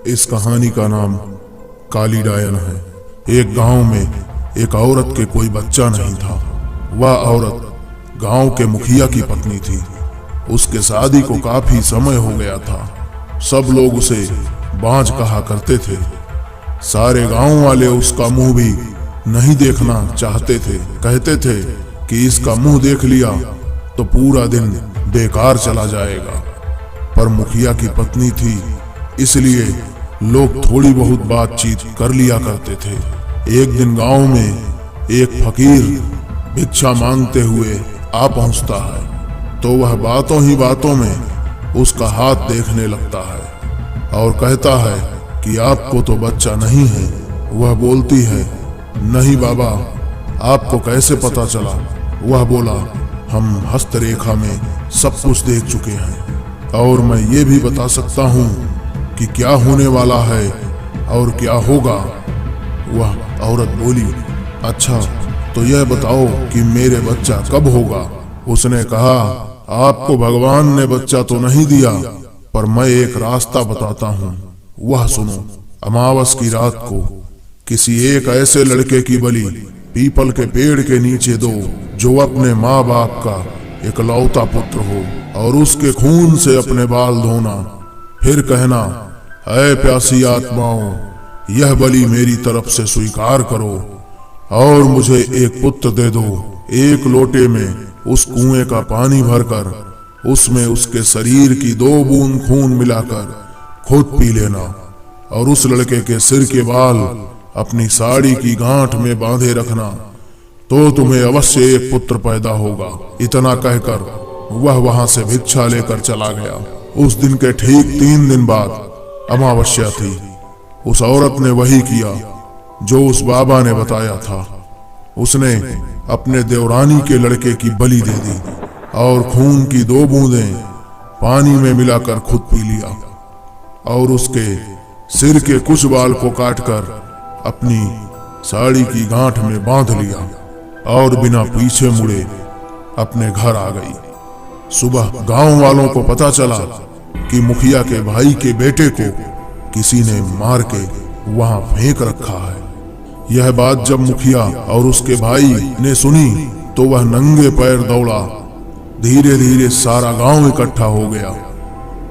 इस कहानी का नाम काली डायन है। एक गांव में एक औरत के कोई बच्चा नहीं था। वह औरत गांव के मुखिया की पत्नी थी। उसके शादी को काफी समय हो गया था। सब लोग उसे बांझ कहा करते थे। सारे गांव वाले उसका मुंह भी नहीं देखना चाहते थे। कहते थे कि इसका मुंह देख लिया तो पूरा दिन बेकार चला जाएगा। पर मुखिया की पत्नी थी, इसलिए लोग थोड़ी बहुत बातचीत कर लिया करते थे। एक दिन गांव में एक फकीर भिक्षा मांगते हुए आ पहुंचता है तो वह बातों ही बातों में उसका हाथ देखने लगता है और कहता है कि आपको तो बच्चा नहीं है। वह बोलती है, नहीं बाबा, आपको कैसे पता चला? वह बोला, हम हस्तरेखा में सब कुछ देख चुके हैं और मैं ये भी बता सकता हूँ कि क्या होने वाला है और क्या होगा। वह औरत बोली, अच्छा तो यह बताओ कि मेरे बच्चा कब होगा? उसने कहा, आपको भगवान ने बच्चा तो नहीं दिया, पर मैं एक रास्ता बताता हूँ, वह सुनो। अमावस की रात को किसी एक ऐसे लड़के की बलि पीपल के पेड़ के नीचे दो जो अपने माँ बाप का इकलौता पुत्र हो, और उसके खून से अपने बाल धोना। फिर कहना, ऐ प्यासी आत्माओं, यह बलि मेरी तरफ से स्वीकार करो और मुझे एक पुत्र दे दो। एक लोटे में उस कुएं का पानी भरकर उसमें उसके शरीर की 2 बूंद खून मिलाकर खुद पी लेना और उस लड़के के सिर के बाल अपनी साड़ी की गांठ में बांधे रखना, तो तुम्हें अवश्य एक पुत्र पैदा होगा। इतना कहकर वह वहां से भिक्षा लेकर चला गया। उस दिन के ठीक 3 दिन बाद अमावस्या थी। उस औरत ने वही किया जो उस बाबा ने बताया था। उसने अपने देवरानी के लड़के की बलि दे दी और खून की 2 बूंदें पानी में मिलाकर खुद पी लिया और उसके सिर के कुछ बाल को काटकर अपनी साड़ी की गांठ में बांध लिया और बिना पीछे मुड़े अपने घर आ गई। सुबह गांव वालों को पता चला कि मुखिया के भाई के बेटे को किसी ने मार के वहां फेंक रखा है। यह बात जब मुखिया और उसके भाई ने सुनी तो वह नंगे पैर दौड़ा। धीरे धीरे सारा गांव इकट्ठा हो गया।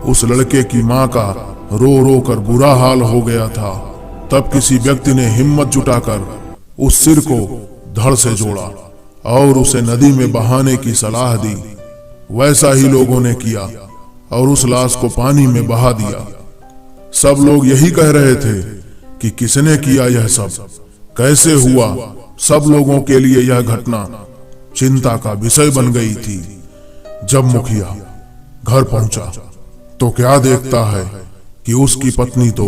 उस लड़के की मां का रो रो कर बुरा हाल हो गया था। तब किसी व्यक्ति ने हिम्मत जुटाकर उस सिर को धड़ से जोड़ा और उसे नदी में बहाने की सलाह दी। वैसा ही लोगों ने किया और उस लाश को पानी में बहा दिया। सब लोग यही कह रहे थे कि किसने किया यह सब, कैसे हुआ। सब लोगों के लिए यह घटना चिंता का विषय बन गई थी। जब मुखिया घर पहुंचा तो क्या देखता है कि उसकी पत्नी तो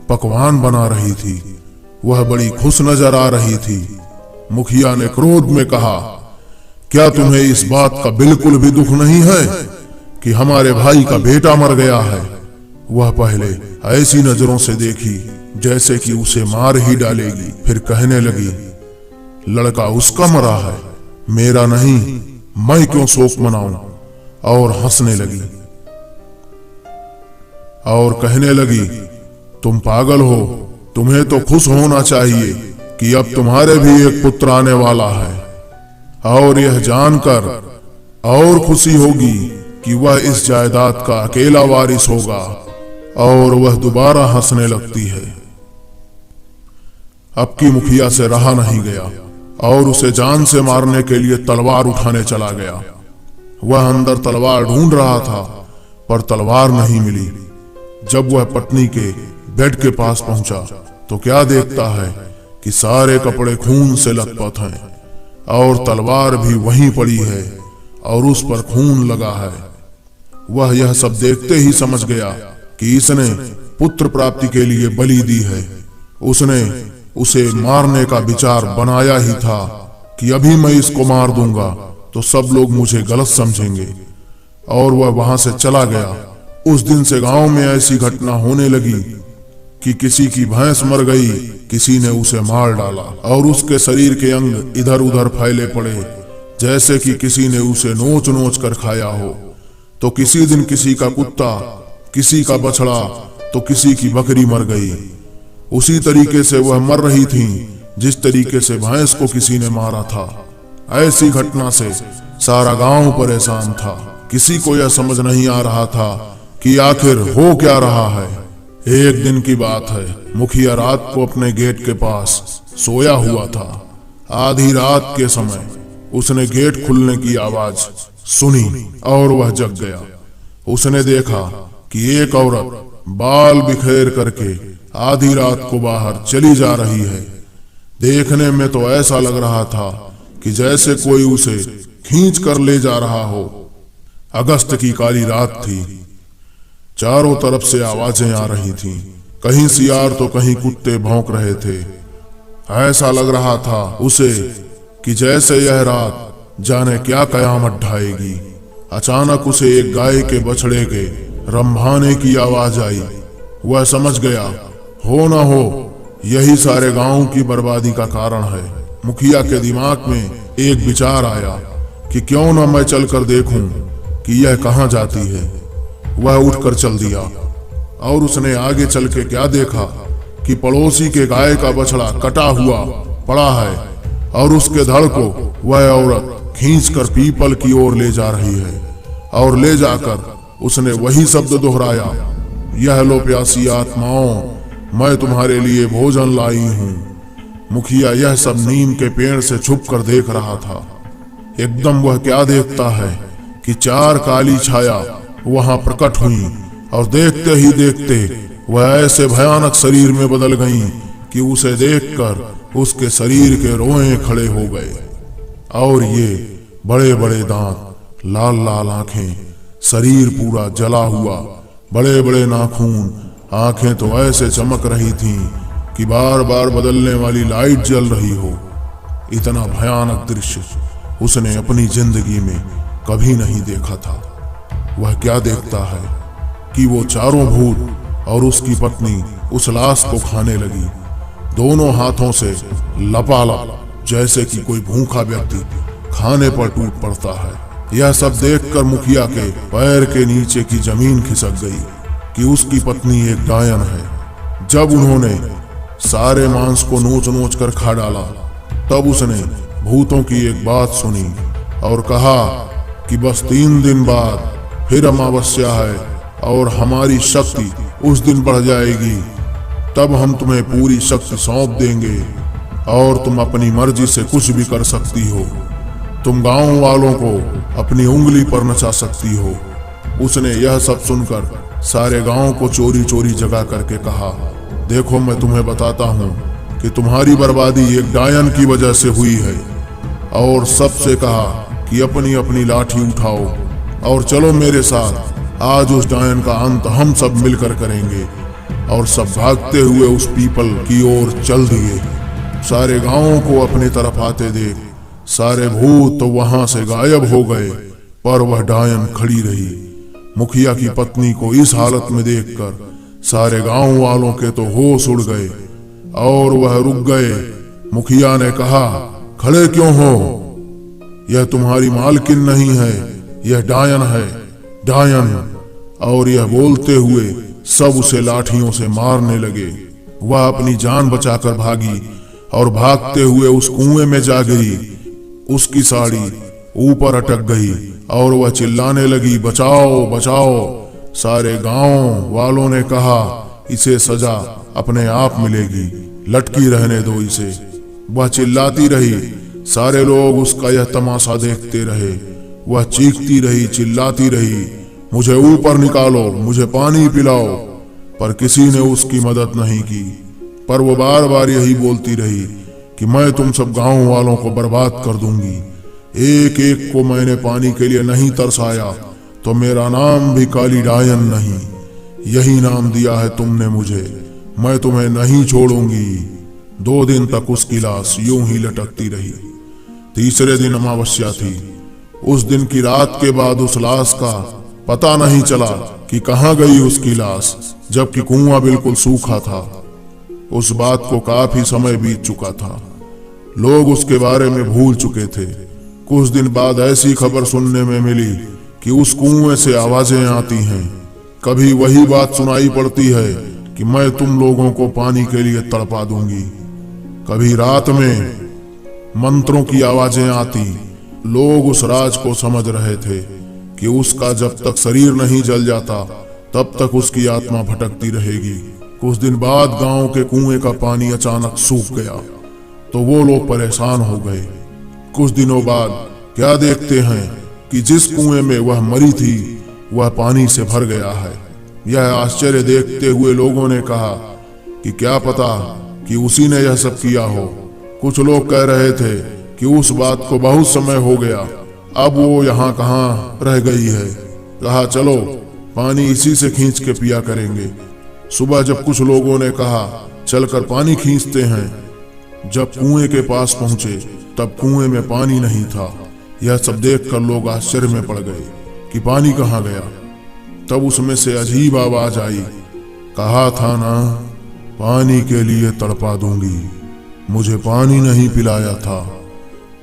पकवान बना रही थी। वह बड़ी खुश नजर आ रही थी। मुखिया ने क्रोध में कहा, क्या तुम्हें इस बात का बिल्कुल भी दुख नहीं है कि हमारे भाई का बेटा मर गया है? वह पहले ऐसी नजरों से देखी जैसे कि उसे मार ही डालेगी। फिर कहने लगी, लड़का उसका मरा है, मेरा नहीं, मैं क्यों शोक मनाऊं? और हंसने लगी और कहने लगी, तुम पागल हो, तुम्हें तो खुश होना चाहिए कि अब तुम्हारे भी एक पुत्र आने वाला है, और यह जानकर और खुशी होगी कि वह इस जायदाद का अकेला वारिस होगा। और वह दोबारा हंसने लगती है। अब की मुखिया से रहा नहीं गया और उसे जान से मारने के लिए तलवार उठाने चला गया। वह अंदर तलवार ढूंढ रहा था पर तलवार नहीं मिली। जब वह पत्नी के बेड के पास पहुंचा तो क्या देखता है कि सारे कपड़े खून से लथपथ हैं और तलवार भी वहीं पड़ी है और उस पर खून लगा है। वह यह सब देखते ही समझ गया कि इसने पुत्र प्राप्ति के लिए बलि दी है। उसने उसे मारने का विचार बनाया ही था कि अभी मैं इसको मार दूंगा तो सब लोग मुझे गलत समझेंगे, और वह वहां से चला गया। उस दिन से गांव में ऐसी घटना होने लगी कि किसी की भैंस मर गई, किसी ने उसे मार डाला और उसके शरीर के अंग इधर उधर फैले पड़े जैसे कि किसी ने उसे नोच नोच कर खाया हो। तो किसी दिन किसी का कुत्ता, किसी का बछड़ा तो किसी की बकरी मर गई। उसी तरीके से वह मर रही थी जिस तरीके से भैंस को किसी ने मारा था। ऐसी घटना से सारा गांव परेशान था। किसी को यह समझ नहीं आ रहा था कि आखिर हो क्या रहा है। एक दिन की बात है, मुखिया रात को अपने गेट के पास सोया हुआ था। आधी रात के समय उसने गेट खुलने की आवाज सुनी और वह जग गया। उसने देखा कि एक औरत बाल बिखेर करके आधी रात को बाहर चली जा रही है। देखने में तो ऐसा लग रहा था कि जैसे कोई उसे खींच कर ले जा रहा हो। अगस्त की काली रात थी। चारों तरफ से आवाजें आ रही थीं। कहीं सियार तो कहीं कुत्ते भौंक रहे थे। ऐसा लग रहा था उसे कि जैसे यह रात जाने क्या कयामत ढाएगी। अचानक उसे एक गाय के बछड़े के रंभाने की आवाज आई। वह समझ गया, हो न हो यही सारे गांव की बर्बादी का कारण है। मुखिया के दिमाग में एक विचार आया कि क्यों न मैं चलकर देखूं कि यह कहां जाती है। वह उठकर चल दिया और उसने आगे चल के क्या देखा कि पड़ोसी के गाय का बछड़ा कटा हुआ पड़ा है और उसके धड़ को वह औरत खींचकर पीपल की ओर ले जा रही है। और ले जाकर उसने वही शब्द दोहराया, यह लो प्यासी आत्माओं, मैं तुम्हारे लिए भोजन लाई हूं। मुखिया यह सब नीम के पेड़ से छुप कर देख रहा था। एकदम वह क्या देखता है कि चार काली छाया वहां प्रकट हुई और देखते ही देखते वह ऐसे भयानक शरीर में बदल गईं कि उसे देखकर उसके शरीर के रोए खड़े हो गए। और ये बड़े बड़े दांत, लाल लाल आंखें, शरीर पूरा जला हुआ, बड़े बड़े नाखून, आंखें तो ऐसे चमक रही थीं कि बार बार बदलने वाली लाइट जल रही हो। इतना भयानक दृश्य उसने अपनी जिंदगी में कभी नहीं देखा था। वह क्या देखता है कि वो चारों भूत और उसकी पत्नी उस लाश को खाने लगी, दोनों हाथों से लपालप, जैसे कि कोई भूखा व्यक्ति खाने पर टूट पड़ता है। यह सब देखकर मुखिया के पैर के नीचे की जमीन खिसक गई कि उसकी पत्नी एक डायन है। जब उन्होंने सारे मांस को नोच नोच कर खा डाला, तब उसने भूतों की एक बात सुनी और कहा कि बस 3 दिन बाद फिर अमावस्या है और हमारी शक्ति उस दिन बढ़ जाएगी। तब हम तुम्हें पूरी शक्ति सौंप देंगे और तुम अपनी मर्जी से कुछ भी कर सकती हो। तुम गांव वालों को अपनी उंगली पर नचा सकती हो। उसने यह सब सुनकर सारे गांव को चोरी चोरी जगा करके कहा, देखो मैं तुम्हें बताता हूँ कि तुम्हारी बर्बादी एक डायन की वजह से हुई है। और सबसे कहा कि अपनी अपनी लाठी उठाओ और चलो मेरे साथ, आज उस डायन का अंत हम सब मिलकर करेंगे। और सब भागते हुए उस पीपल की ओर चल दिए। सारे गांवों को अपनी तरफ आते देख सारे भूत तो वहां से गायब हो गए, पर वह डायन खड़ी रही। मुखिया की पत्नी को इस हालत में देखकर सारे गांव वालों के तो होश उड़ गए और वह रुक गए। मुखिया ने कहा, खड़े क्यों हो? यह तुम्हारी मालकिन नहीं है, यह डायन है, डायन। और यह बोलते हुए सब उसे लाठियों से मारने लगे। वह अपनी जान बचाकर भागी और भागते हुए उस कुएं में जा गिरी। उसकी साड़ी ऊपर अटक गई और वह चिल्लाने लगी, बचाओ बचाओ। सारे गांव वालों ने कहा, इसे सजा अपने आप मिलेगी, लटकी रहने दो इसे। वह चिल्लाती रही, सारे लोग उसका यह तमाशा देखते रहे। वह चीखती रही, चिल्लाती रही, मुझे ऊपर निकालो, मुझे पानी पिलाओ। पर किसी ने उसकी मदद नहीं की। पर वो बार बार यही बोलती रही कि मैं तुम सब गांव वालों को बर्बाद कर दूंगी। एक एक को मैंने पानी के लिए नहीं तरसाया तो मेरा नाम भी काली डायन नहीं। यही नाम दिया है तुमने मुझे, मैं तुम्हें नहीं छोड़ूंगी। 2 दिन तक उसकी लाश यूं ही लटकती रही। तीसरे दिन अमावस्या थी। उस दिन की रात के बाद उस लाश का पता नहीं चला कि कहां गई उसकी लाश, जबकि कुआं बिल्कुल सूखा था। उस बात को काफी समय बीत चुका था। लोग उसके बारे में भूल चुके थे। कुछ दिन बाद ऐसी खबर सुनने में मिली कि उस कुएं से आवाजें आती हैं। कभी वही बात सुनाई पड़ती है कि मैं तुम लोगों को पानी के लिए तड़पा दूंगी। कभी रात में मंत्रों की आवाजें आती। लोग उस राज को समझ रहे थे कि उसका जब तक शरीर नहीं जल जाता तब तक उसकी आत्मा भटकती रहेगी। कुछ दिन बाद गांव के कुएं का पानी अचानक सूख गया तो वो लोग परेशान हो गए। कुछ दिनों बाद क्या देखते हैं कि जिस कुएं में वह मरी थी वह पानी से भर गया है। यह आश्चर्य देखते हुए लोगों ने कहा कि क्या पता कि उसी ने यह सब किया हो। कुछ लोग कह रहे थे कि उस बात को बहुत समय हो गया, अब वो यहाँ कहाँ रह गई है। कहा चलो पानी इसी से खींच के पिया करेंगे। सुबह जब कुछ लोगों ने कहा चलकर पानी खींचते हैं, जब कुएं के पास पहुंचे तब कुएं में पानी नहीं था। यह सब देखकर लोग आश्चर्य में पड़ गए कि पानी कहाँ गया। तब उसमें से अजीब आवाज आई, कहा था ना पानी के लिए तड़पा दूंगी, मुझे पानी नहीं पिलाया था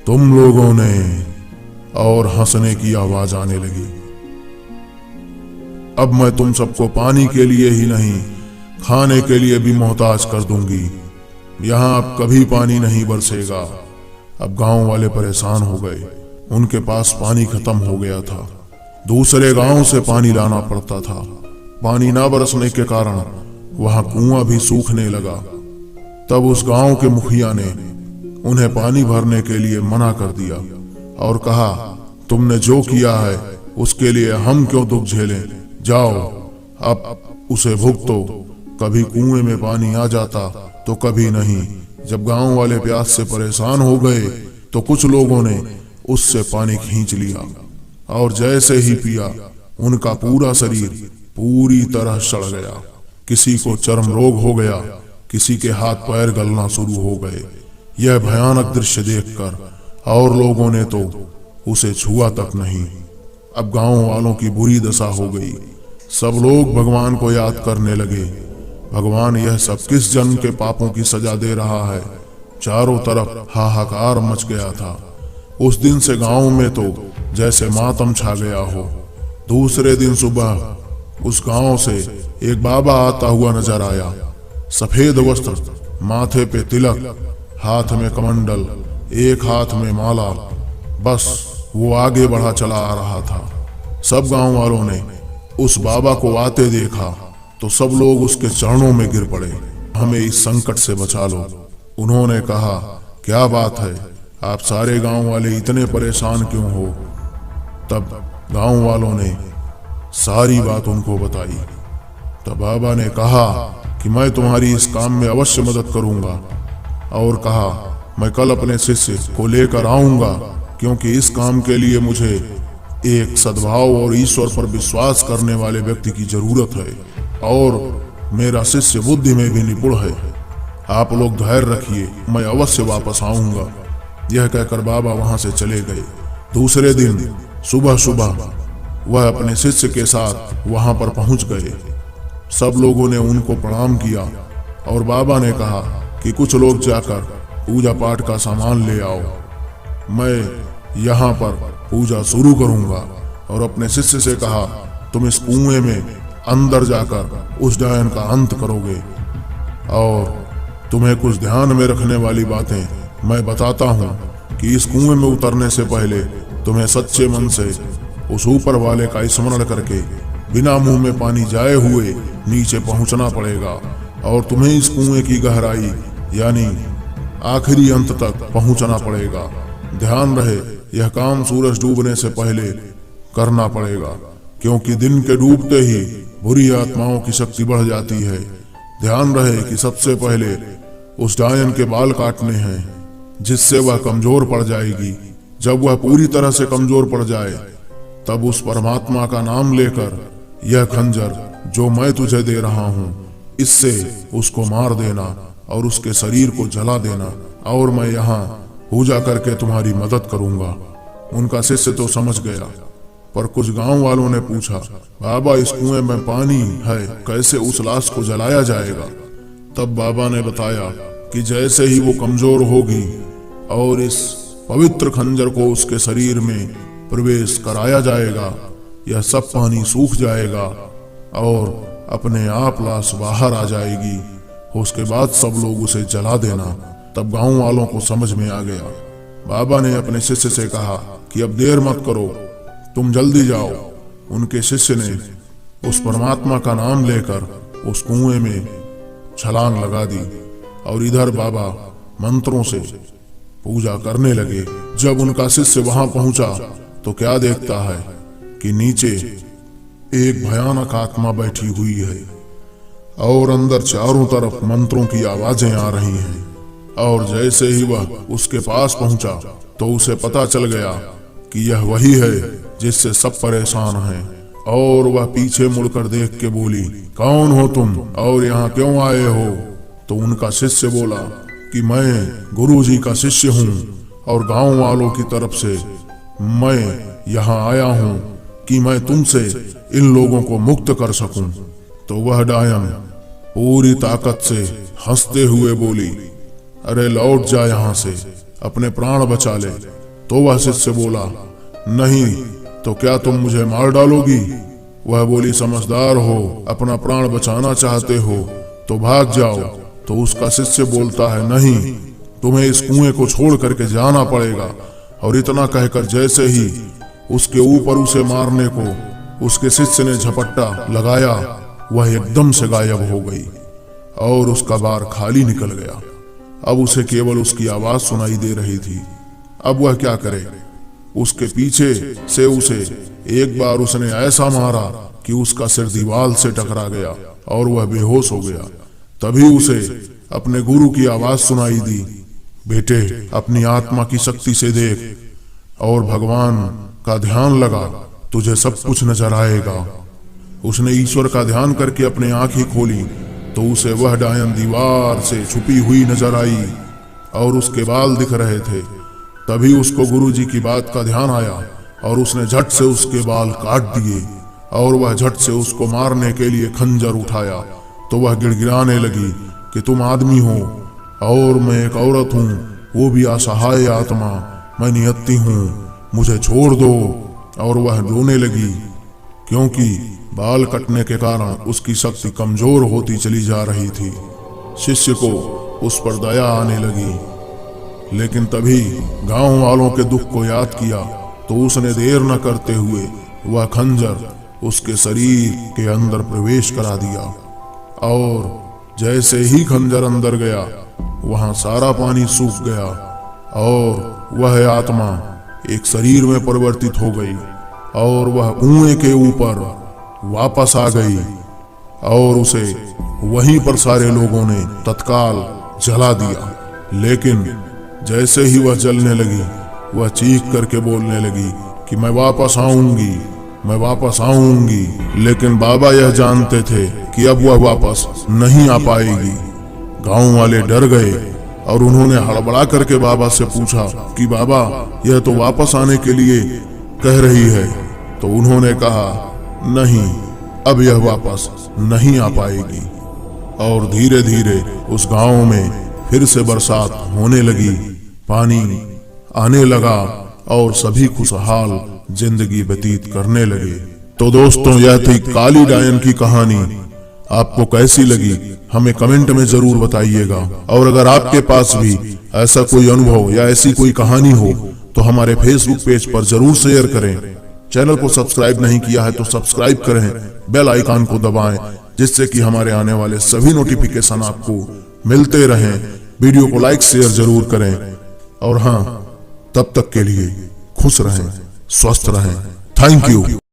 तुम लोगों ने। और हंसने की आवाज आने लगी। अब मैं तुम सबको पानी के लिए ही नहीं खाने के लिए भी मोहताज कर दूंगी। यहाँ अब कभी पानी नहीं बरसेगा। अब गांव वाले परेशान हो गए, उनके पास पानी खत्म हो गया था। दूसरे गांव से पानी लाना पड़ता था। पानी ना बरसने के कारण वहां कुआं भी सूखने लगा। तब उस गांव के मुखिया ने उन्हें पानी भरने के लिए मना कर दिया और कहा तुमने जो किया है उसके लिए हम क्यों दुख झेलें, जाओ अब उसे भुगतो। कभी कुएं में पानी आ जाता तो कभी नहीं। जब गांव वाले प्यास से परेशान हो गए तो कुछ लोगों ने उससे पानी खींच लिया और जैसे ही पिया उनका पूरा शरीर पूरी तरह सड़ गया। किसी को चर्म रोग हो गया, किसी के हाथ पैर गलना शुरू हो गए। यह भयानक दृश्य देखकर और लोगों ने तो उसे छुआ तक नहीं। अब गांव वालों की बुरी दशा हो गई। सब लोग भगवान को याद करने लगे, भगवान यह सब किस जन्म के पापों की सजा दे रहा है। चारों तरफ हाहाकार मच गया था। उस दिन से गांव में तो जैसे मातम छा गया हो। दूसरे दिन सुबह उस गांव से एक बाबा आता हुआ नजर आया। सफेद वस्त्र, माथे पे तिलक, हाथ में कमंडल, एक हाथ में माला। बस वो आगे बढ़ा चला आ रहा था। सब गांव वालों ने उस बाबा को आते देखा तो सब लोग उसके चरणों में गिर पड़े, हमें इस संकट से बचा लो। उन्होंने कहा क्या बात है, आप सारे गांव वाले इतने परेशान क्यों हो। तब गांव वालों ने सारी बात उनको बताई। तब बाबा ने कहा कि मैं तुम्हारी इस काम में अवश्य मदद करूंगा और कहा मैं कल अपने शिष्य को लेकर आऊंगा, क्योंकि इस काम के लिए मुझे एक सद्भाव और ईश्वर पर विश्वास करने वाले व्यक्ति की जरूरत है और मेरा शिष्य बुद्धि में भी निपुण है। आप लोग धैर्य रखिए, मैं अवश्य वापस आऊंगा। यह कहकर बाबा वहां से चले गए। दूसरे दिन सुबह सुबह वह अपने शिष्य के साथ वहां पर पहुंच गए। सब लोगों ने उनको प्रणाम किया और बाबा ने कहा कि कुछ लोग जाकर पूजा पाठ का सामान ले आओ, मैं यहाँ पर पूजा शुरू करूंगा। और अपने शिष्य से कहा तुम इस कुएं में अंदर जाकर उस डायन का अंत करोगे और तुम्हें कुछ ध्यान में रखने वाली बातें मैं बताता हूँ कि इस कुएं में उतरने से पहले तुम्हें सच्चे मन से उस ऊपर वाले का स्मरण करके बिना मुंह में पानी जाए हुए नीचे पहुंचना पड़ेगा और तुम्हें इस कुएं की गहराई यानी आखिरी अंत तक पहुंचना पड़ेगा। ध्यान रहे यह काम सूरज डूबने से पहले करना पड़ेगा, क्योंकि दिन के डूबते ही बुरी आत्माओं की शक्ति बढ़ जाती है। ध्यान रहे कि सबसे पहले उस डायन के बाल काटने हैं, जिससे वह कमजोर पड़ जाएगी। जब वह पूरी तरह से कमजोर पड़ जाए तब उस परमात्मा का नाम लेकर यह खंजर जो मैं तुझे दे रहा हूँ इससे उसको मार देना और उसके शरीर को जला देना और मैं यहाँ पूजा करके तुम्हारी मदद करूंगा। उनका शिष्य तो समझ गया, पर कुछ गांव वालों ने पूछा बाबा इस कुएं में पानी है, कैसे उस लाश को जलाया जाएगा। तब बाबा ने बताया कि जैसे ही वो कमजोर होगी और इस पवित्र खंजर को उसके शरीर में प्रवेश कराया जाएगा, यह सब पानी सूख जाएगा और अपने आप लाश बाहर आ जाएगी। उसके बाद सब लोग उसे जला देना। तब गांव वालों को समझ में आ गया। बाबा ने अपने शिष्य से कहा कि अब देर मत करो, तुम जल्दी जाओ। उनके शिष्य ने उस परमात्मा का नाम लेकर उस कुएं में छलांग लगा दी और इधर बाबा मंत्रों से पूजा करने लगे। जब उनका शिष्य वहां पहुंचा तो क्या देखता है कि नीचे एक भयानक आत्मा बैठी हुई है और अंदर चारों तरफ मंत्रों की आवाजें आ रही हैं। और जैसे ही वह उसके पास पहुंचा तो उसे पता चल गया कि यह वही है जिससे सब परेशान हैं। और वह पीछे मुड़कर देख के बोली, कौन हो तुम और यहाँ क्यों आए हो? तो उनका शिष्य बोला कि मैं गुरुजी का शिष्य हूँ और गांव वालों की तरफ से मैं यहाँ आया हूँ कि मैं तुमसे इन लोगों को मुक्त कर सकूं। तो वह डायन पूरी ताकत से हंसते हुए बोली, अरे लौट जा यहाँ से, अपने प्राण बचा ले। तो वह शिष्य बोला, नहीं तो क्या तुम मुझे मार डालोगी? वह बोली, समझदार हो, अपना प्राण बचाना चाहते हो तो भाग जाओ। तो उसका शिष्य बोलता है, नहीं, तुम्हें इस कुएं को छोड़ करके जाना पड़ेगा। और इतना कहकर जैसे ही उसके ऊपर उसे मारने को उसके शिष्य ने झपट्टा लगाया, वह एकदम से गायब हो गई और उसका बार खाली निकल गया। अब उसे केवल उसकी आवाज सुनाई दे रही थी। अब वह क्या करे? उसके पीछे से उसे एक बार उसने ऐसा मारा कि उसका सिर दीवार से टकरा गया और वह बेहोश हो गया। तभी उसे अपने गुरु की आवाज सुनाई दी, बेटे अपनी आत्मा की शक्ति से देख और भगवान का ध्यान लगा, तुझे सब कुछ नजर आएगा। उसने ईश्वर का ध्यान करके अपनी आंखें खोली तो उसे वह डायन दीवार से छुपी हुई नजर आई और उसके बाल दिख रहे थे। तभी उसको गुरुजी की बात का ध्यान आया और उसने झट से उसके बाल काट दिए और वह झट से उसको मारने के लिए खंजर उठाया। तो वह गिड़गिड़ाने लगी कि तुम आदमी हो और मैं एक औरत हूँ, वो भी असहाय आत्मा, मैं नियति हूँ, मुझे छोड़ दो। और वह रोने लगी क्योंकि बाल कटने के कारण उसकी शक्ति कमजोर होती चली जा रही थी। शिष्य को उस पर दया आने लगी, लेकिन तभी गांव वालों के दुख को याद किया तो उसने देर न करते हुए वह खंजर उसके शरीर के अंदर प्रवेश करा दिया। और जैसे ही खंजर अंदर गया वहां सारा पानी सूख गया और वह आत्मा एक शरीर में परिवर्तित हो गई और वह कुएं के ऊपर वापस आ गई और उसे वहीं पर सारे लोगों ने तत्काल जला दिया। लेकिन जैसे ही वह जलने लगी वह चीख करके बोलने लगी कि मैं वापस आऊंगी, मैं वापस आऊंगी। लेकिन बाबा यह जानते थे कि अब वह वापस नहीं आ पाएगी। गांव वाले डर गए और उन्होंने हड़बड़ा करके बाबा से पूछा कि बाबा यह तो वापस आने के लिए कह रही है। तो उन्होंने कहा, नहीं, अब यह वापस नहीं आ पाएगी। और धीरे धीरे उस गांव में फिर से बरसात होने लगी, पानी आने लगा और सभी खुशहाल जिंदगी व्यतीत करने लगे। तो दोस्तों, यह थी काली डायन की कहानी। आपको कैसी लगी हमें कमेंट में जरूर बताइएगा। और अगर आपके पास भी ऐसा कोई अनुभव या ऐसी कोई कहानी हो तो हमारे फेसबुक पेज पर जरूर शेयर करें। चैनल को सब्सक्राइब नहीं किया है तो सब्सक्राइब करें, बेल आइकन को दबाएं, जिससे कि हमारे आने वाले सभी नोटिफिकेशन आपको मिलते रहें। वीडियो को लाइक शेयर जरूर करें। और हाँ, तब तक के लिए खुश रहें, स्वस्थ रहें। Thank you.